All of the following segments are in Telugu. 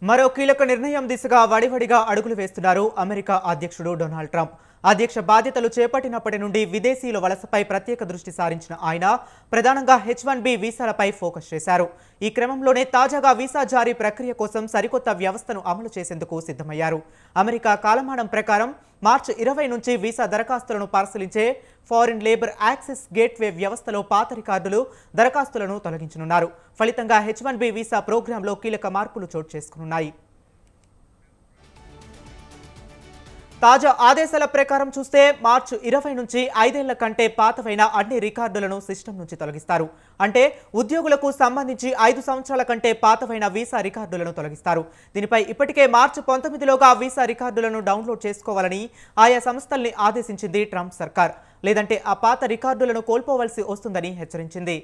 మరో కీలక నిర్ణయం దిశగా వడివడిగా అడుగులు వేస్తున్నారు అమెరికా అధ్యక్షుడు డొనాల్డ్ ట్రంప్. అధ్యక్ష బాధ్యతలు చేపట్టినప్పటి నుండి విదేశీయుల వలసపై ప్రత్యేక దృష్టి సారించిన ఆయన ప్రధానంగా H1B వీసాలపై ఫోకస్ చేశారు. ఈ క్రమంలోనే తాజాగా వీసా జారీ ప్రక్రియ కోసం సరికొత్త వ్యవస్థను అమలు చేసేందుకు సిద్ధమయ్యారు. అమెరికా కాలమానం ప్రకారం మార్చి 20 నుంచి వీసా దరఖాస్తులను పరిశీలించే ఫారిన్ లేబర్ యాక్సెస్ గేట్వే వ్యవస్థలో పాత రికార్డులు, దరఖాస్తులను తొలగించనున్నారు. ఫలితంగా H1B వీసా ప్రోగ్రాంలో కీలక మార్పులు చోటు చేసుకున్నాయి. తాజా ఆదేశాల ప్రకారం చూస్తే మార్చి 20 నుంచి 5 ఏళ్ల కంటే పాతవైన అన్ని రికార్డులను సిస్టమ్ నుంచి తొలగిస్తారు. అంటే ఉద్యోగులకు సంబంధించి 5 సంవత్సరాల కంటే పాతవైన వీసా రికార్డులను తొలగిస్తారు. దీనిపై ఇప్పటికే మార్చి 19లోగా వీసా రికార్డులను డౌన్లోడ్ చేసుకోవాలని ఆయా సంస్థల్ని ఆదేశించింది ట్రంప్ సర్కార్. లేదంటే ఆ పాత రికార్డులను కోల్పోవలసి వస్తుందని హెచ్చరించింది.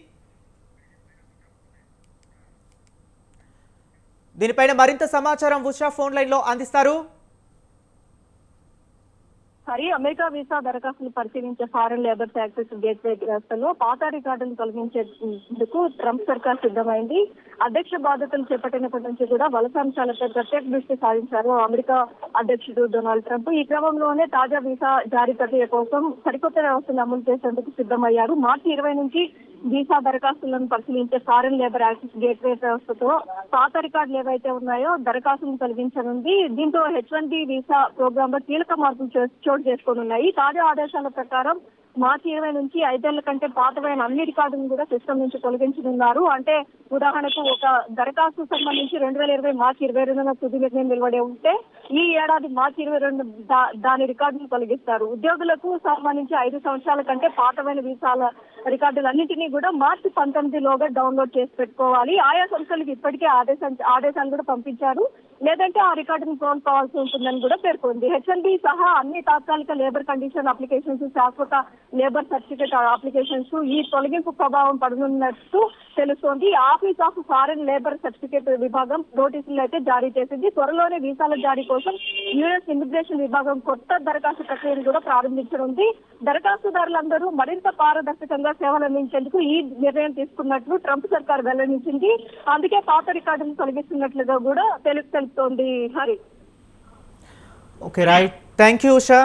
దీనిపైన మరింత సమాచారం ఉషా ఫోన్ లైన్లో అందిస్తారు. అమెరికా వీసా దరఖాస్తులు పరిశీలించే ఫారెన్ లేబర్ యాక్సెస్ గేట్వే వ్యవస్థలో పాత రికార్డులను తొలగించేందుకు ట్రంప్ సర్కార్ సిద్ధమైంది. అధ్యక్ష బాధ్యతలు చేపట్టినప్పటి నుంచి కూడా వలస అంశాలపై ప్రత్యేక దృష్టి సారించారు అమెరికా అధ్యక్షుడు డొనాల్డ్ ట్రంప్. ఈ క్రమంలోనే తాజా వీసా జారీ ప్రక్రియ కోసం సరికొత్త వ్యవస్థను అమలు చేసేందుకు సిద్ధమయ్యారు. మార్చి 20 నుంచి వీసా దరఖాస్తులను పరిశీలించే ఫారెన్ లేబర్ యాక్సెస్ గేట్వే వ్యవస్థతో పాత రికార్డులు ఏవైతే ఉన్నాయో దరఖాస్తులను తొలగించనుంది. దీంతో H1B వీసా ప్రోగ్రామ్ లో కీలక మార్పులు చోటు చేసుకోనున్నాయి. తాజా ఆదేశాల ప్రకారం మార్చి 20 నుంచి 5 ఏళ్ల కంటే పాతవైన అన్ని రికార్డులను కూడా సిస్టమ్ నుంచి తొలగించనున్నారు. అంటే ఉదాహరణకు ఒక దరఖాస్తు సంబంధించి 2020 మార్చి 22న తుది నిర్ణయం వెలువడే ఉంటే ఈ ఏడాది మార్చి 22 దాని రికార్డును తొలగిస్తారు. ఉద్యోగులకు సంబంధించి 5 సంవత్సరాల కంటే పాతవైన వీసాల రికార్డులన్నింటినీ కూడా మార్చి 19లోగా డౌన్లోడ్ చేసి పెట్టుకోవాలి. ఆయా సంస్థలకు ఇప్పటికే ఆదేశాలు కూడా పంపించారు. లేదంటే ఆ రికార్డును కోల్పోవాల్సి ఉంటుందని కూడా పేర్కొంది. H1B సహా అన్ని తాత్కాలిక లేబర్ కండిషన్ అప్లికేషన్స్, శాశ్వత లేబర్ సర్టిఫికేట్ అప్లికేషన్స్ ఈ తొలగింపు ప్రభావం పడనున్నట్టు తెలుస్తోంది. Office of foreign labour certificate విభాగం నోటీసులు అయితే జారీ చేసింది. త్వరలోనే వీసాల జారీ కోసం యుఎస్ ఇమిగ్రేషన్ విభాగం కొత్త దరఖాస్తు ప్రక్రియను కూడా ప్రారంభించనుంది. దరఖాస్తుదారులందరూ మరింత పారదర్శకంగా సేవలు అందించేందుకు ఈ నిర్ణయం తీసుకున్నట్లు ట్రంప్ సర్కార్ వెల్లడించింది. అందుకే పాత రికార్డును తొలగిస్తున్నట్లుగా కూడా తెలుస్తోంది. Hari. Okay right, thank you Usha.